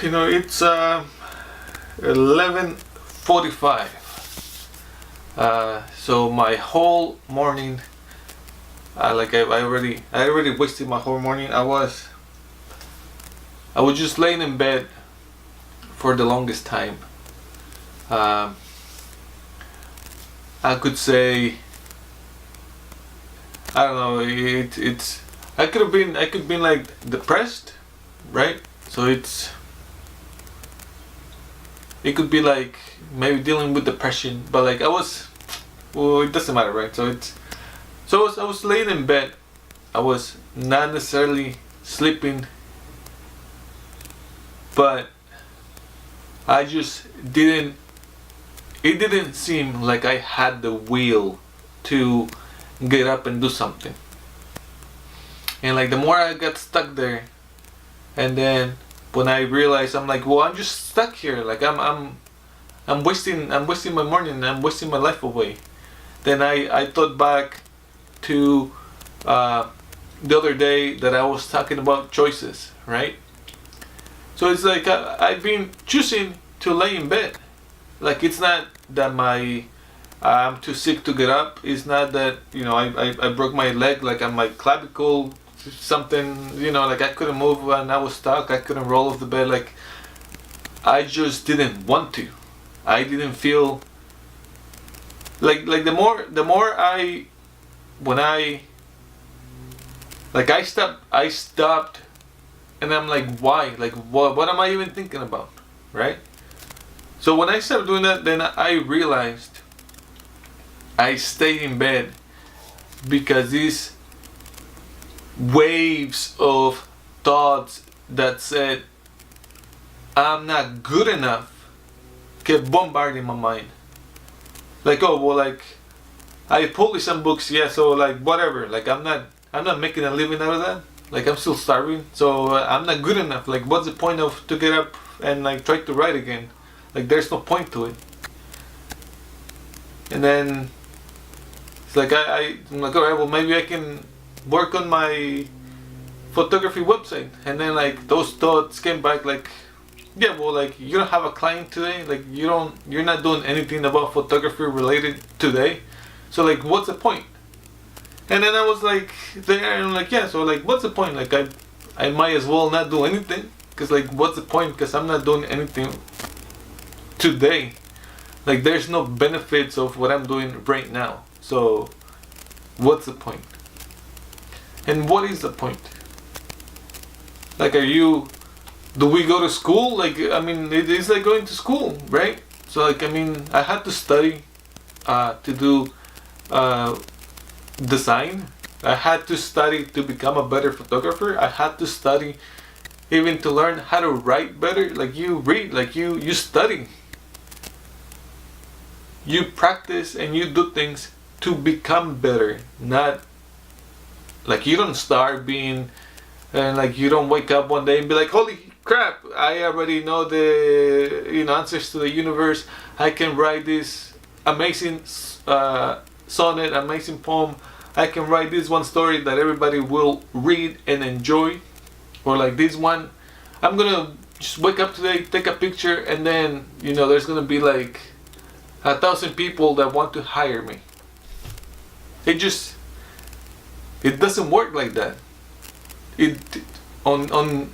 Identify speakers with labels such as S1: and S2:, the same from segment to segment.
S1: It's 11:45. So my whole morning, I already wasted my whole morning. I was just laying in bed for the longest time. Um, I could say, I don't know. I could have been like depressed, right? So it could be like maybe dealing with depression, but like well, it doesn't matter, right? So I was laying in bed. I was not necessarily sleeping, but I just didn't. It didn't seem like I had the will to get up and do something. And like the more I got stuck there, and then when I realized, I'm like, well, I'm just stuck here. Like I'm wasting my morning. I'm wasting my life away. Then I thought back to the other day that I was talking about choices, right? So it's like I've been choosing to lay in bed. Like it's not that I'm too sick to get up. It's not that I broke my leg, like on my clavicle, something, like I couldn't move and I was stuck. I couldn't roll off the bed. Like I just didn't want to. I didn't feel like the more I when I like I stopped, and I'm like, why? Like what am I even thinking about, right? So when I stopped doing that, then I realized I stayed in bed because these waves of thoughts that said I'm not good enough kept bombarding my mind. Like, oh well, like I published some books, yeah, so like whatever, like I'm not making a living out of that. Like I'm still starving, so I'm not good enough. Like what's the point of to get up and like try to write again? Like there's no point to it. And then it's like I'm like, alright, well maybe I can work on my photography website. And then like those thoughts came back like, yeah, well like you don't have a client today, like you're not doing anything about photography related today. So like what's the point? And then I was like there and I'm like, yeah, so like what's the point? Like I might as well not do anything, because like what's the point, because I'm not doing anything today. Like there's no benefits of what I'm doing right now. So what's the point? And what is the point? Like do we go to school? Like I mean it is like going to school, right? So like I mean I had to study to do design. I had to study to become a better photographer. I had to study even to learn how to write better. Like you read, like you study, you practice, and you do things to become better. Not like you don't start being, and like you don't wake up one day and be like, holy crap, I already know the answers to the universe. I can write this amazing sonnet, amazing poem. I can write this one story that everybody will read and enjoy. Or like this one, I'm gonna just wake up today, take a picture, and then there's gonna be like 1,000 people that want to hire me. It doesn't work like that. On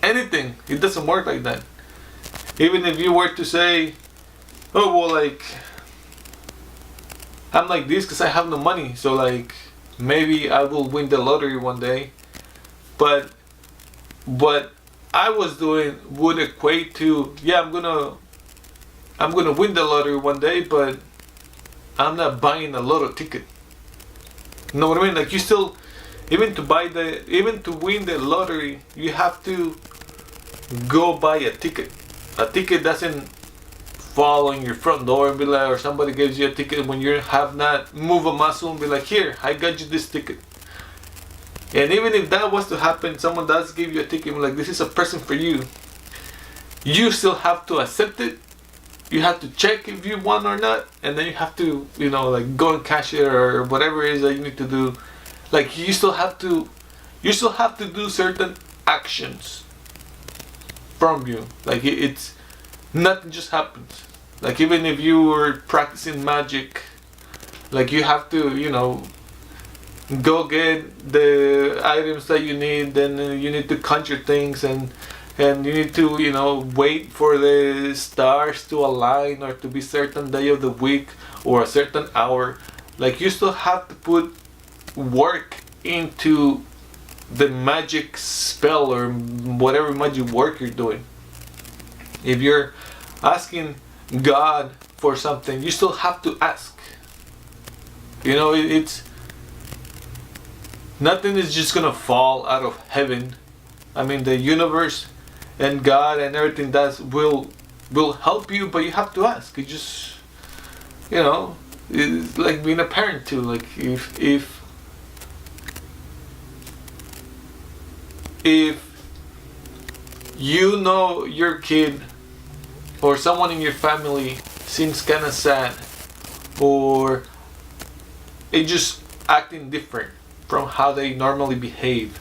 S1: anything, it doesn't work like that. Even if you were to say, oh well, like I'm like this because I have no money, so like maybe I will win the lottery one day. But what I was doing would equate to, yeah, I'm gonna win the lottery one day, but I'm not buying a lotto ticket. You know what I mean? Like you still, even to win the lottery, you have to go buy a ticket. A ticket doesn't fall on your front door and be like, or somebody gives you a ticket when you have not moved a muscle and be like, here, I got you this ticket. And even if that was to happen, someone does give you a ticket and be like, this is a present for you. You still have to accept it. You have to check if you want or not, and then you have to, like go and cash it or whatever it is that you need to do. Like you still have to do certain actions from you. Like it's nothing just happens. Like even if you were practicing magic, like you have to, go get the items that you need. Then you need to conjure things, and you need to, wait for the stars to align or to be certain day of the week or a certain hour. Like you still have to put work into the magic spell or whatever magic work you're doing. If you're asking God for something, you still have to ask. It's nothing is just gonna fall out of heaven. I mean, the universe and God and everything that will help you, but you have to ask. You just, it's like being a parent too. Like if you know your kid or someone in your family seems kind of sad, or it just acting different from how they normally behave,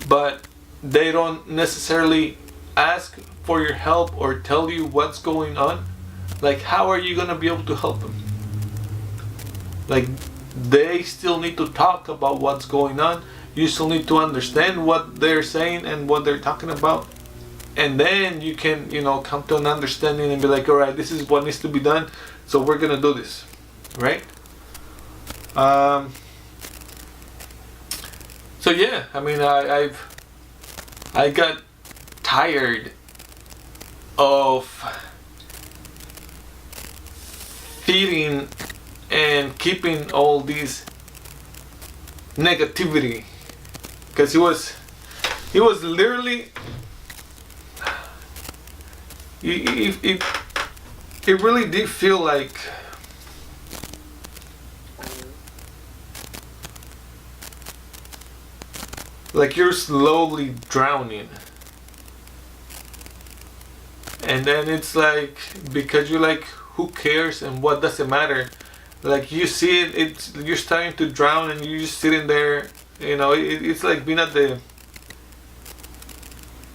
S1: but they don't necessarily ask for your help or tell you what's going on, like how are you gonna be able to help them? Like they still need to talk about what's going on. You still need to understand what they're saying and what they're talking about, and then you can, come to an understanding and be like, all right, this is what needs to be done, so we're gonna do this, right? So yeah, I mean, I got tired of feeding and keeping all these negativity, because it was literally it really did feel like you're slowly drowning, and then it's like, because you're like, who cares and what does it matter? Like you see it, you're starting to drown and you're just sitting there. It's like being at the.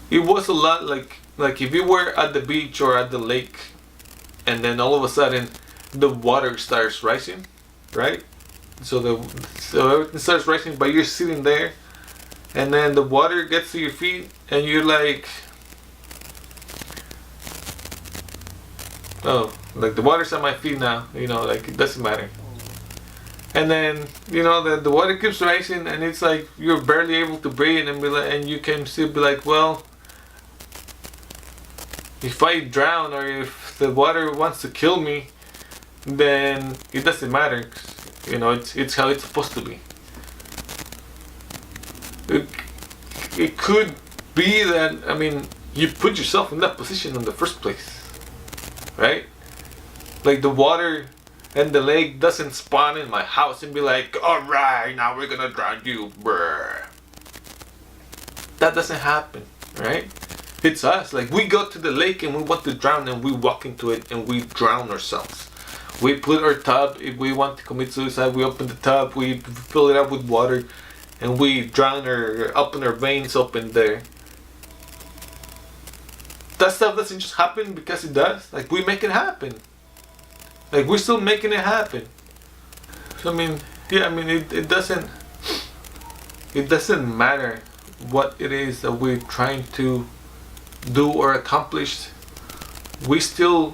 S1: It was a lot like if you were at the beach or at the lake, and then all of a sudden the water starts rising, right? So everything starts rising, but you're sitting there, and then the water gets to your feet, and you're like, oh, like the water's at my feet now, like it doesn't matter. And then the water keeps rising, and it's like you're barely able to breathe, and and you can still be like, well, if I drown or if the water wants to kill me, then it doesn't matter. It's how it's supposed to be. It could be that, I mean, you put yourself in that position in the first place, right? Like the water and the lake doesn't spawn in my house and be like, alright, now we're gonna drown you, bruh. That doesn't happen, right? It's us. Like we go to the lake and we want to drown, and we walk into it and we drown ourselves. We put our tub, if we want to commit suicide, we open the tub, we fill it up with water, and we drown open our veins open there. That stuff doesn't just happen because it does. Like we make it happen. Like we're still making it happen. So I mean, it doesn't matter what it is that we're trying to do or accomplish. We still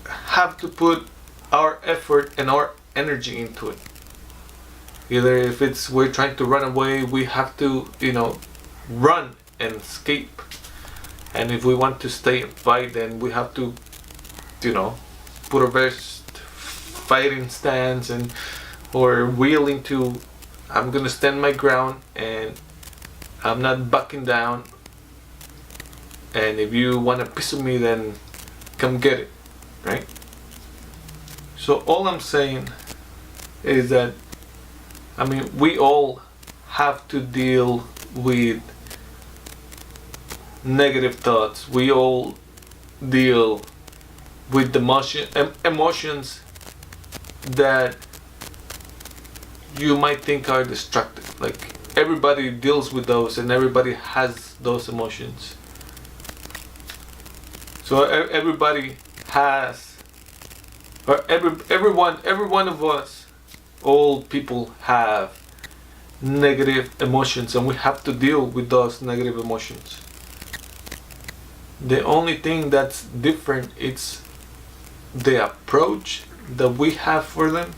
S1: have to put our effort and our energy into it. Either if it's we're trying to run away, we have to, run and escape. And if we want to stay and fight, then we have to, put our best fighting stance or willing to, I'm gonna stand my ground and I'm not backing down. And if you want a piece of me, then come get it, right? So all I'm saying is that, we all have to deal with negative thoughts. We all deal with the emotions that you might think are destructive. Like everybody deals with those, and everybody has those emotions. So everybody has, or every one of us, all people have negative emotions, and we have to deal with those negative emotions. The only thing that's different is the approach that we have for them.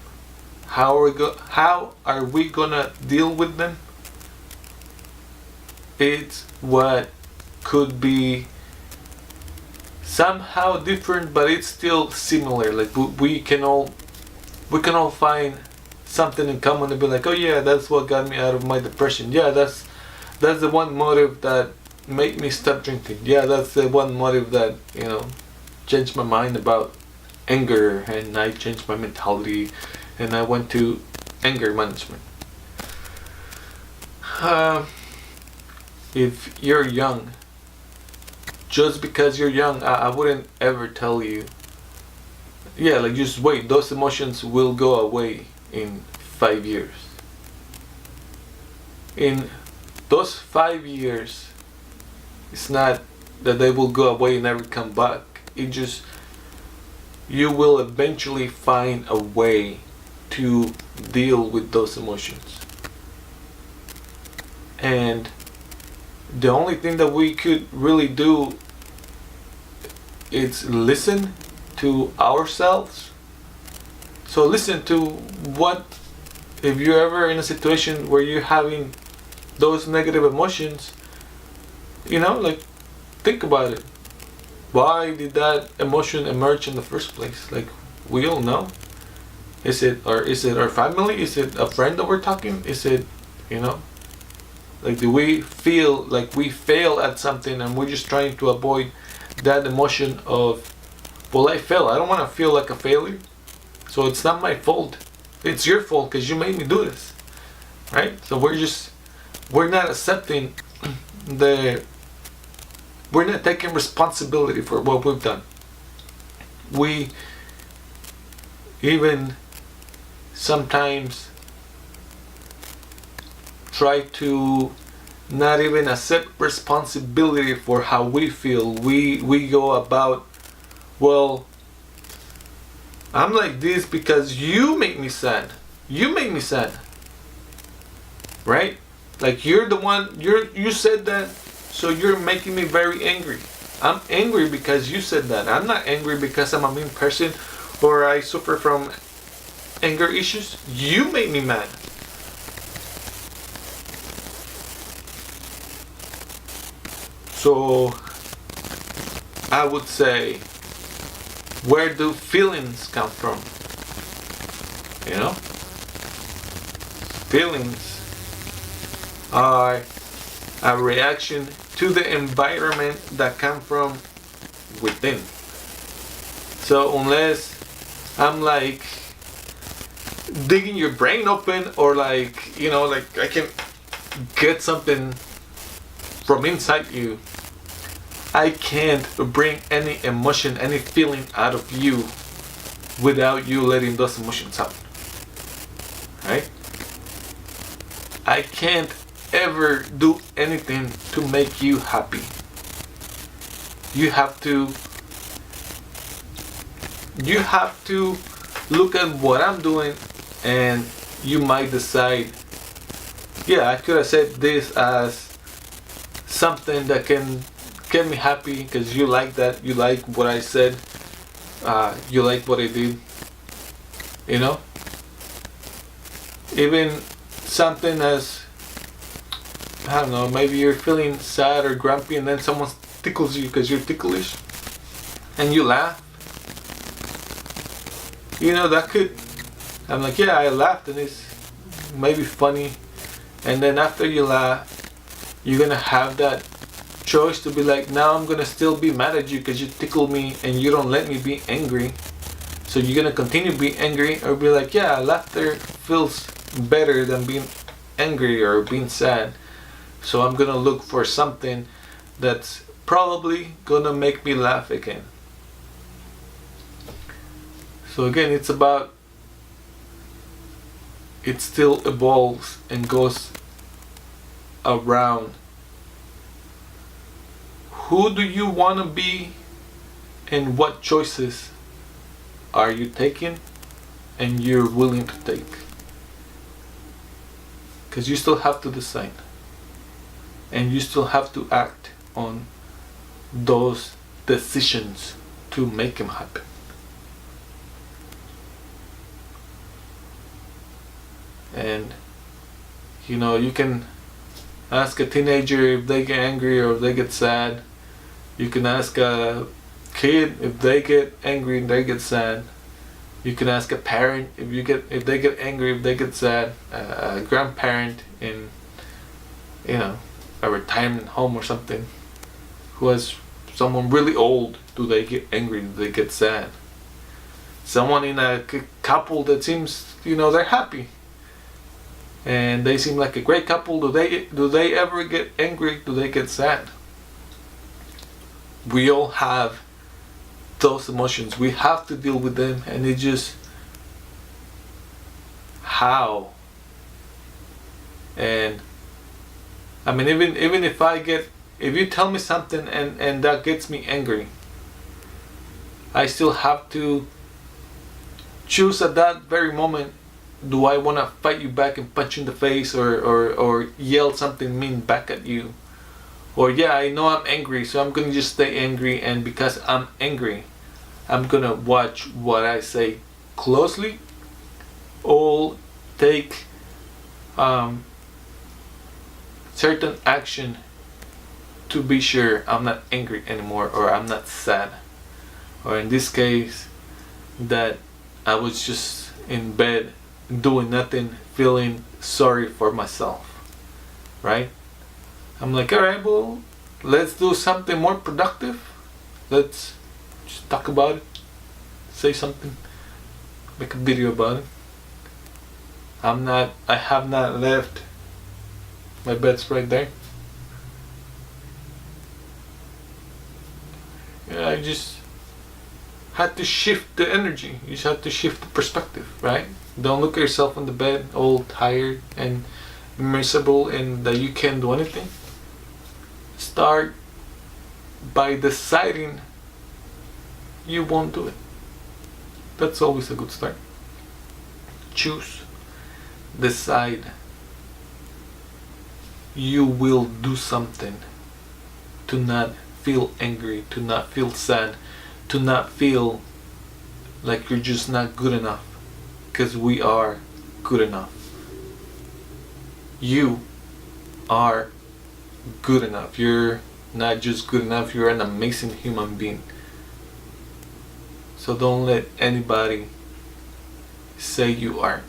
S1: How are we gonna deal with them? It's what could be somehow different, but it's still similar. Like we can all find something in common and be like, oh yeah, that's what got me out of my depression. Yeah, that's the one motive that made me stop drinking. Yeah, that's the one motive that, changed my mind about anger, and I changed my mentality, and I went to anger management. If you're young, just because you're young, I wouldn't ever tell you, yeah, like just wait, those emotions will go away in 5 years. In those 5 years, it's not that they will go away and never come back. It just, you will eventually find a way to deal with those emotions. And the only thing that we could really do is listen to ourselves. So listen to what, if you're ever in a situation where you're having those negative emotions, like think about it. Why did that emotion emerge in the first place? Like, we all know. Is it our family? Is it a friend that we're talking? Is it, like, do we feel like we fail at something and we're just trying to avoid that emotion of, well, I failed. I don't want to feel like a failure. So it's not my fault. It's your fault because you made me do this. Right? So we're not accepting we're not taking responsibility for what we've done. We even sometimes try to not even accept responsibility for how we feel. We go about, well, I'm like this because you make me sad. You make me sad. Right? Like, you're the one, you said that, so you're making me very angry. I'm angry because you said that. I'm not angry because I'm a mean person or I suffer from anger issues. You made me mad. So I would say, where do feelings come from? Feelings are a reaction to the environment that come from within. So unless I'm like digging your brain open, or like I can get something from inside you, I can't bring any emotion, any feeling out of you without you letting those emotions out. Right? I can't ever do anything to make you happy. You have to look at what I'm doing, and you might decide, yeah, I could have said this as something that can get me happy because you like that, you like what I said, you like what I did, even something as, I don't know, maybe you're feeling sad or grumpy and then someone tickles you because you're ticklish and you laugh. That could, I'm like, yeah, I laughed and it's maybe funny. And then after you laugh, you're going to have that choice to be like, now I'm going to still be mad at you because you tickle me and you don't let me be angry. So you're going to continue being angry, or be like, yeah, laughter feels better than being angry or being sad. So I'm gonna look for something that's probably gonna make me laugh again. So again, it still evolves and goes around who do you want to be and what choices are you taking and you're willing to take. Because you still have to decide. And you still have to act on those decisions to make them happen. And you can ask a teenager if they get angry or if they get sad. You can ask a kid if they get angry and they get sad. You can ask a parent if they get angry, if they get sad. A grandparent in a retirement home or something who has someone really old, do they get angry, do they get sad? Someone in a couple that seems they're happy and they seem like a great couple, do they ever get angry, do they get sad? We all have those emotions. We have to deal with them, and it's just how. And I mean, even if you tell me something and that gets me angry, I still have to choose at that very moment, do I want to fight you back and punch you in the face or yell something mean back at you? Or yeah, I know I'm angry, so I'm going to just stay angry, and because I'm angry, I'm going to watch what I say closely, or take certain action to be sure I'm not angry anymore, or I'm not sad. Or in this case, that I was just in bed doing nothing, feeling sorry for myself, right? I'm like, alright, well, let's do something more productive. Let's just talk about it, say something, make a video about it. I have not left. My bed's right there. Yeah, I just had to shift the energy. You just have to shift the perspective, right? Don't look at yourself on the bed all tired and miserable and that you can't do anything. Start by deciding you won't do it. That's always a good start. Choose. Decide. You will do something to not feel angry, to not feel sad, to not feel like you're just not good enough. Because we are good enough. You are good enough. You're not just good enough, you're an amazing human being. So don't let anybody say you aren't.